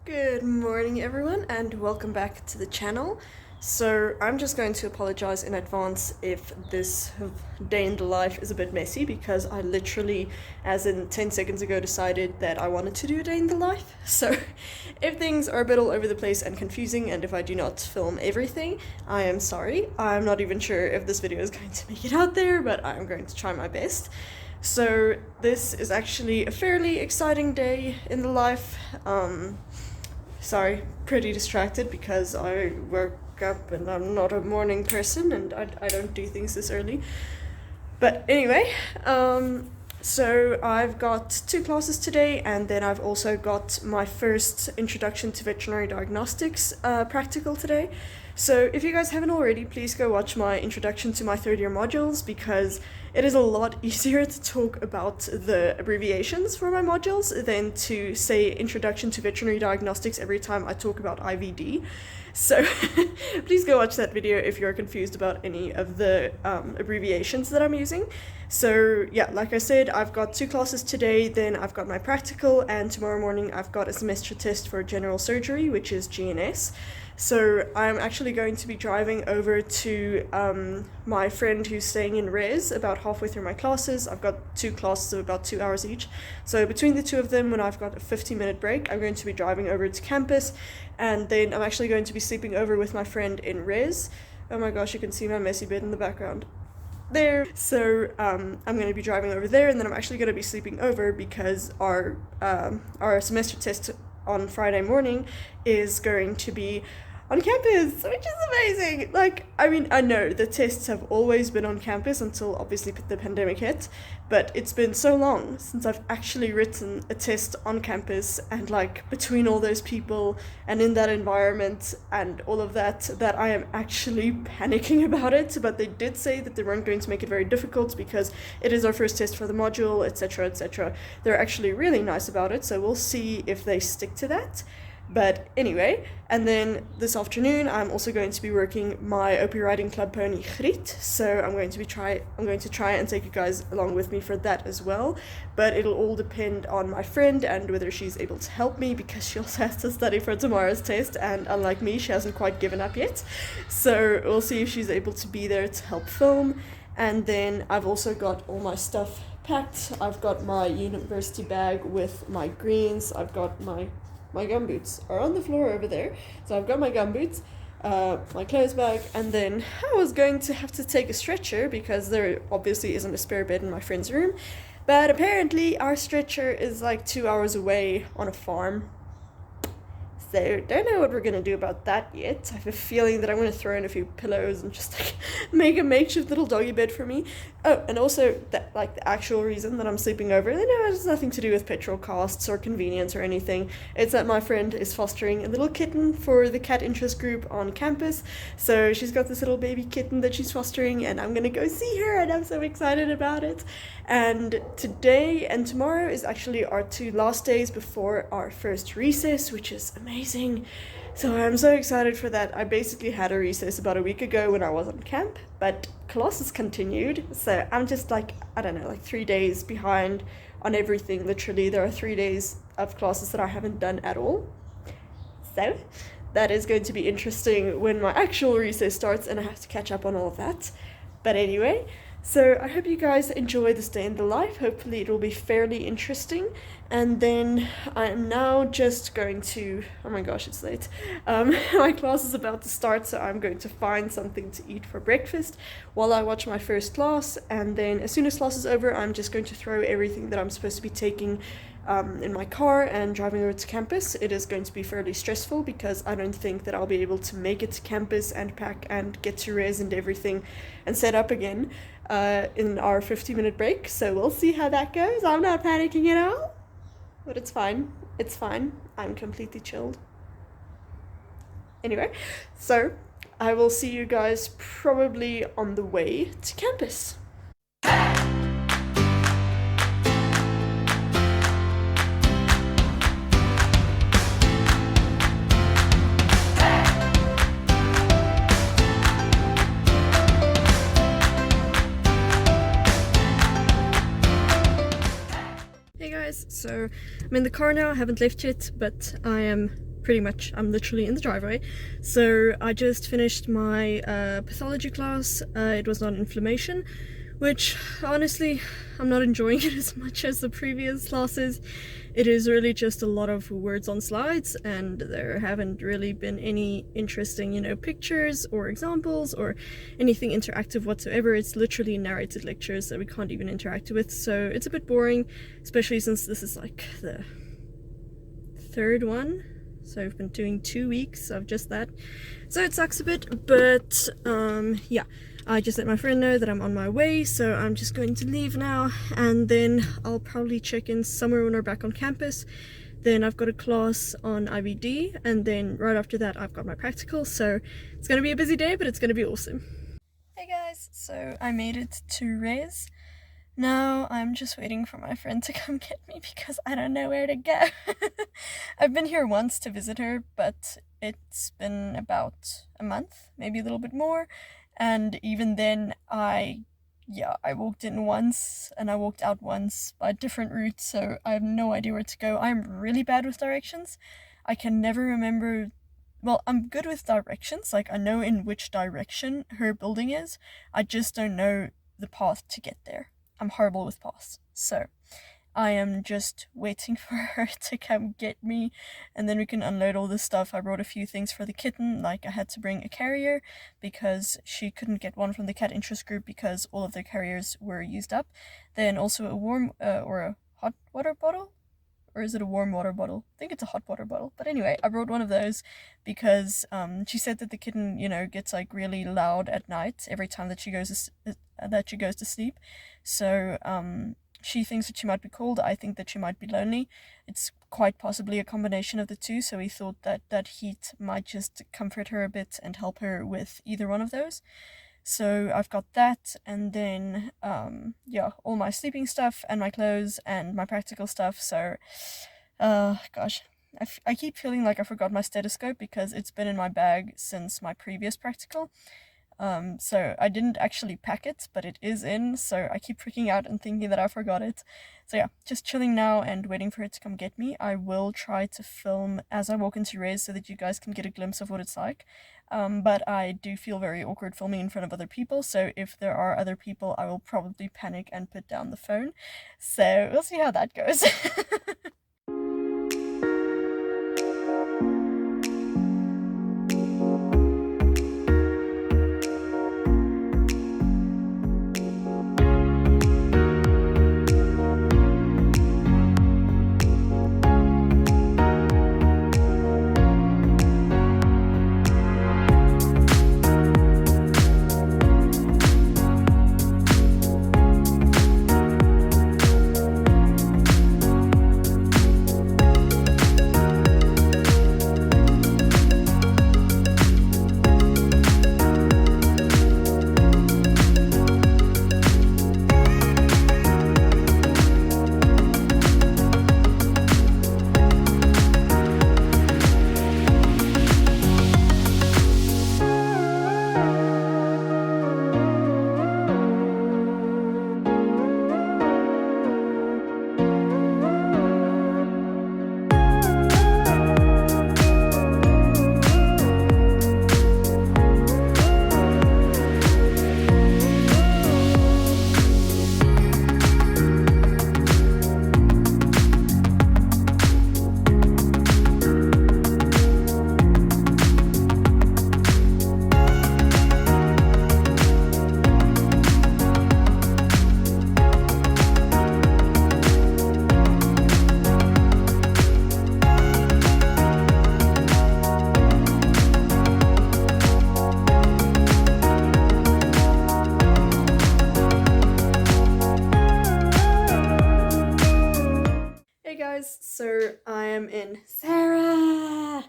Good morning everyone and welcome back to the channel. So I'm just going to apologize in advance if this day in the life is a bit messy because I literally, as in 10 seconds ago, decided that I wanted to do a day in the life. So if things are a bit all over the place and confusing and if I do not film everything, I am sorry. I'm not even sure if this video is going to make it out there, but I'm going to try my best. So this is actually a fairly exciting day in the life. Sorry, pretty distracted because I woke up and I'm not a morning person and I don't do things this early. But anyway, so I've got 2 classes today, and then I've also got my first Introduction to Veterinary Diagnostics practical today. So if you guys haven't already, please go watch my introduction to my third year modules because it is a lot easier to talk about the abbreviations for my modules than to say Introduction to Veterinary Diagnostics every time I talk about IVD. So please go watch that video if you're confused about any of the abbreviations that I'm using. So yeah, like I said, I've got 2 classes today, then I've got my practical, and tomorrow morning I've got a semester test for general surgery, which is GNS. So I'm actually going to be driving over to my friend who's staying in Res about halfway through my classes. I've got 2 classes of about 2 hours each. So between the 2 of them, when I've got a 15-minute break, I'm going to be driving over to campus, and then I'm actually going to be sleeping over with my friend in Res. Oh my gosh, you can see my messy bed in the background there. So I'm going to be driving over there, and then I'm actually going to be sleeping over because our semester test on Friday morning is going to be on campus, which is amazing. Like, I mean, I know the tests have always been on campus until obviously the pandemic hit, but it's been so long since I've actually written a test on campus and like between all those people and in that environment and all of that, that I am actually panicking about it. But they did say that they weren't going to make it very difficult because it is our first test for the module, etc., etc. They're actually really nice about it, so we'll see if they stick to that. But anyway, and then this afternoon I'm also going to be working my OP riding club pony Griet, so I'm going to try and take you guys along with me for that as well. But it'll all depend on my friend and whether she's able to help me, because she also has to study for tomorrow's test, and unlike me, she hasn't quite given up yet. So we'll see if she's able to be there to help film. And then I've also got all my stuff packed. I've got my university bag with my greens. I've got my gumboots are on the floor over there. So I've got my gumboots, my clothes bag, and then I was going to have to take a stretcher because there obviously isn't a spare bed in my friend's room. But apparently our stretcher is like 2 hours away on a farm. So don't know what we're gonna do about that yet. I have a feeling that I'm gonna throw in a few pillows and just like make a makeshift little doggy bed for me. Oh, and also that, like, the actual reason that I'm sleeping over, you know, it has nothing to do with petrol costs or convenience or anything. It's that my friend is fostering a little kitten for the cat interest group on campus. So she's got this little baby kitten that she's fostering, and I'm gonna go see her, and I'm so excited about it. And today and tomorrow is actually our 2 last days before our first recess, which is amazing. So I'm so excited for that. I basically had a recess about a week ago when I was on camp, but classes continued. So I'm just like, I don't know, like 3 days behind on everything. Literally, there are 3 days of classes that I haven't done at all. So that is going to be interesting when my actual recess starts and I have to catch up on all of that. But anyway, so I hope you guys enjoy this day in the life. Hopefully it will be fairly interesting. And then I am now just going to, oh my gosh, it's late. My class is about to start, so I'm going to find something to eat for breakfast while I watch my first class. And then as soon as class is over, I'm just going to throw everything that I'm supposed to be taking in my car and driving over to campus. It is going to be fairly stressful because I don't think that I'll be able to make it to campus and pack and get to res and everything and set up again in our 50-minute break. So we'll see how that goes. I'm not panicking at all, but it's fine. It's fine. I'm completely chilled. Anyway, so I will see you guys probably on the way to campus. Hey guys, so I'm in the car now. I haven't left yet, but I am pretty much. I'm literally in the driveway. So I just finished my pathology class. It was on inflammation, which honestly I'm not enjoying it as much as the previous classes. It is really just a lot of words on slides, and there haven't really been any interesting, pictures or examples or anything interactive whatsoever. It's literally narrated lectures that we can't even interact with, so it's a bit boring, especially since this is like the third one. So I've been doing 2 weeks of just that, so it sucks a bit, but yeah, I just let my friend know that I'm on my way, so I'm just going to leave now, and then I'll probably check in somewhere when we're back on campus. Then I've got a class on IVD, and then right after that I've got my practical, so it's gonna be a busy day, but it's gonna be awesome. Hey guys, so I made it to Res. Now I'm just waiting for my friend to come get me because I don't know where to go. I've been here once to visit her, but it's been about a month, maybe a little bit more. And even then, I walked in once and I walked out once by a different route, so I have no idea where to go. I'm really bad with directions. I can never remember. Well, I'm good with directions, like I know in which direction her building is. I just don't know the path to get there. I'm horrible with paths, so I am just waiting for her to come get me, and then we can unload all this stuff. I brought a few things for the kitten, like I had to bring a carrier because she couldn't get one from the cat interest group because all of their carriers were used up. Then also a warm or a hot water bottle, or is it a warm water bottle? I think it's a hot water bottle. But anyway, I brought one of those because she said that the kitten, gets like really loud at night every time that she goes to sleep. So she thinks that she might be cold. I think that she might be lonely. It's quite possibly a combination of the two. So we thought that heat might just comfort her a bit and help her with either one of those. So I've got that, and then all my sleeping stuff and my clothes and my practical stuff. So gosh, I keep feeling like I forgot my stethoscope because it's been in my bag since my previous practical. So I didn't actually pack it, but it is in, so I keep freaking out and thinking that I forgot it. So yeah, just chilling now and waiting for it to come get me. I will try to film as I walk into Res so that you guys can get a glimpse of what it's like. But I do feel very awkward filming in front of other people, so if there are other people, I will probably panic and put down the phone. So we'll see how that goes. So I am in Sarah.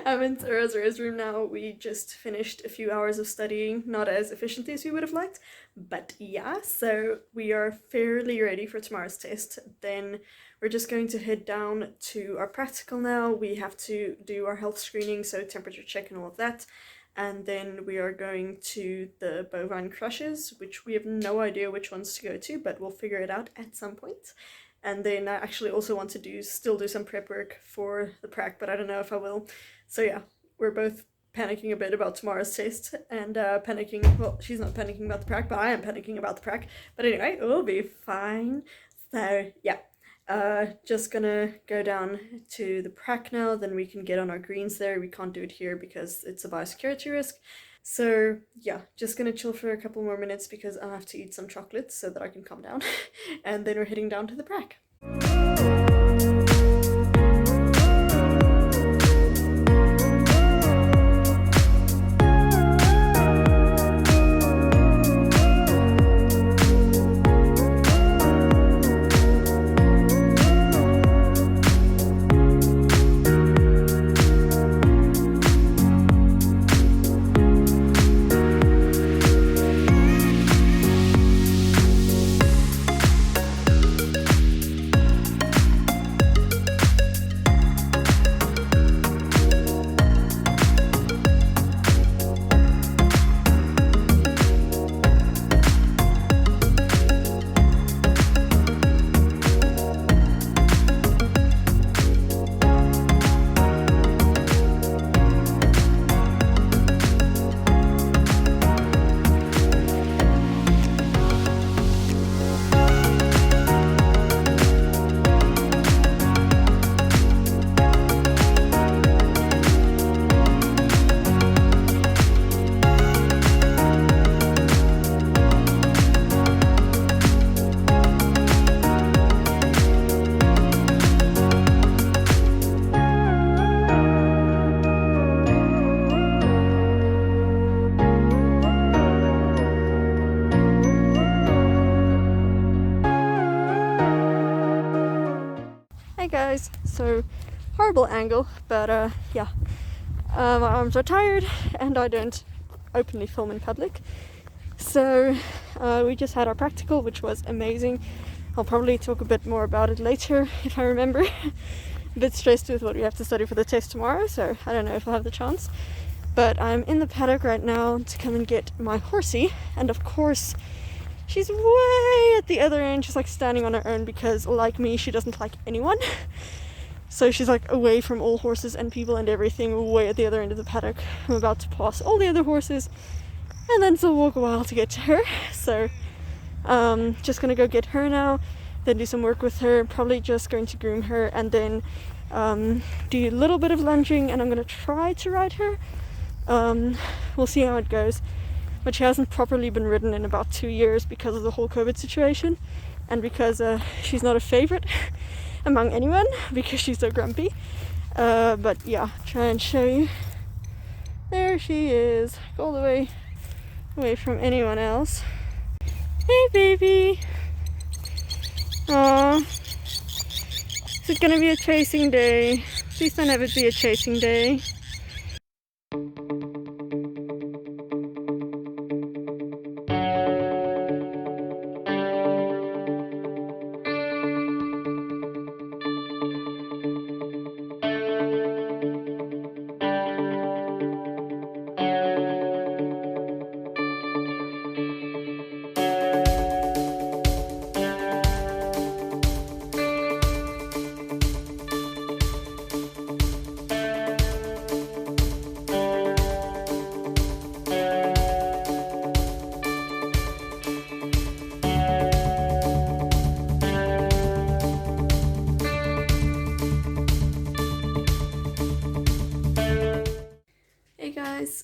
I'm in Sarah's room now. We just finished a few hours of studying, not as efficiently as we would have liked, but yeah, so we are fairly ready for tomorrow's test. Then we're just going to head down to our practical now. We have to do our health screening, so temperature check and all of that. And then we are going to the bovine crushes, which we have no idea which ones to go to, but we'll figure it out at some point. And then I actually also want to still do some prep work for the prac, but I don't know if I will. So yeah, we're both panicking a bit about tomorrow's test and panicking. Well, she's not panicking about the prac, but I am panicking about the prac. But anyway, it will be fine. So yeah, just gonna go down to the prac now. Then we can get on our greens there. We can't do it here because it's a biosecurity risk. So yeah, just gonna chill for a couple more minutes because I have to eat some chocolates so that I can calm down. And then we're heading down to the prac. Hey guys, so horrible angle, but yeah, my arms are tired and I don't openly film in public. So we just had our practical, which was amazing. I'll probably talk a bit more about it later if I remember. A bit stressed with what we have to study for the test tomorrow, so I don't know if I'll have the chance. But I'm in the paddock right now to come and get my horsey, and of course she's way at the other end. She's like standing on her own because, like me, she doesn't like anyone. So she's like away from all horses and people and everything, way at the other end of the paddock. I'm about to pass all the other horses and then still walk a while to get to her. So just gonna go get her now, then do some work with her, probably just going to groom her, and then do a little bit of lunging, and I'm gonna try to ride her. We'll see how it goes. But she hasn't properly been ridden in about 2 years because of the whole COVID situation, and because she's not a favorite among anyone because she's so grumpy. But yeah, try and show you. There she is, all the way away from anyone else. Hey baby! Aww. Is it gonna be a chasing day? Please don't have it be a chasing day.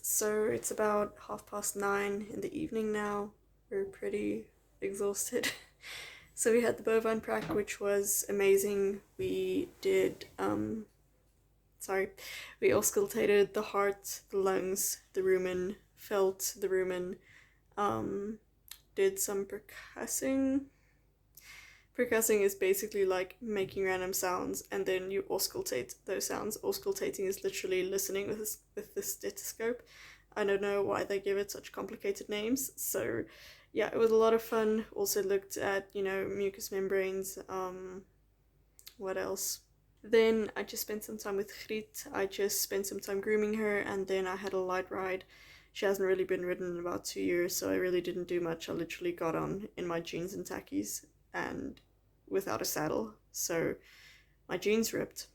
So it's about 9:30 in the evening now. We're pretty exhausted. So we had the bovine prac, which was amazing. We did, we auscultated the heart, the lungs, the rumen, felt the rumen, did some percussing. Percussing is basically like making random sounds and then you auscultate those sounds. Auscultating is literally listening with the stethoscope. I don't know why they give it such complicated names. So yeah, it was a lot of fun. Also looked at, mucous membranes. What else? Then I just spent some time with Griet. I just spent some time grooming her, and then I had a light ride. She hasn't really been ridden in about 2 years, so I really didn't do much. I literally got on in my jeans and tackies and without a saddle, so my jeans ripped,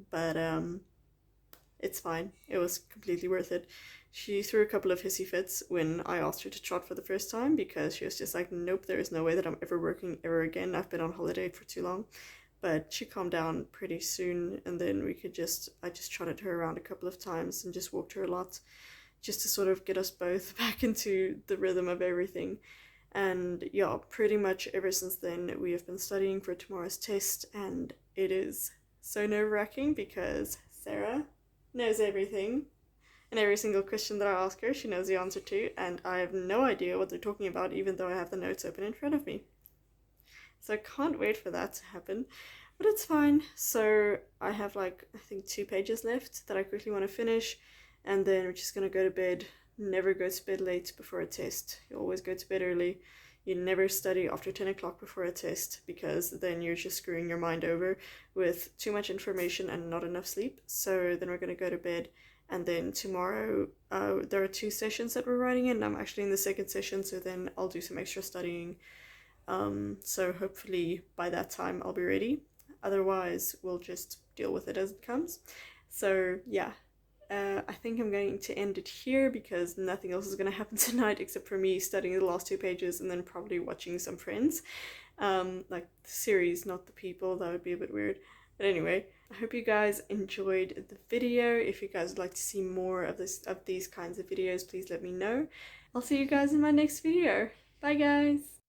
but it's fine. It was completely worth it. She threw a couple of hissy fits when I asked her to trot for the first time because she was just like, nope, there is no way that I'm ever working ever again. I've been on holiday for too long. But she calmed down pretty soon, and then I just trotted her around a couple of times and just walked her a lot just to sort of get us both back into the rhythm of everything. And yeah, pretty much ever since then, we have been studying for tomorrow's test, and it is so nerve-wracking because Sarah knows everything. And every single question that I ask her, she knows the answer to, and I have no idea what they're talking about, even though I have the notes open in front of me. So I can't wait for that to happen, but it's fine. So I have like, I think 2 pages left that I quickly want to finish, and then we're just gonna go to bed. Never go to bed late before a test. You always go to bed early. You never study after 10 o'clock before a test, because then you're just screwing your mind over with too much information and not enough sleep. So then we're gonna go to bed, and then tomorrow there are 2 sessions that we're writing in. I'm actually in the second session, so then I'll do some extra studying. So hopefully by that time I'll be ready. Otherwise, we'll just deal with it as it comes. So yeah, I think I'm going to end it here because nothing else is going to happen tonight except for me studying the last 2 pages and then probably watching some Friends. Like the series, not the people. That would be a bit weird. But anyway, I hope you guys enjoyed the video. If you guys would like to see more of these kinds of videos, please let me know. I'll see you guys in my next video. Bye guys!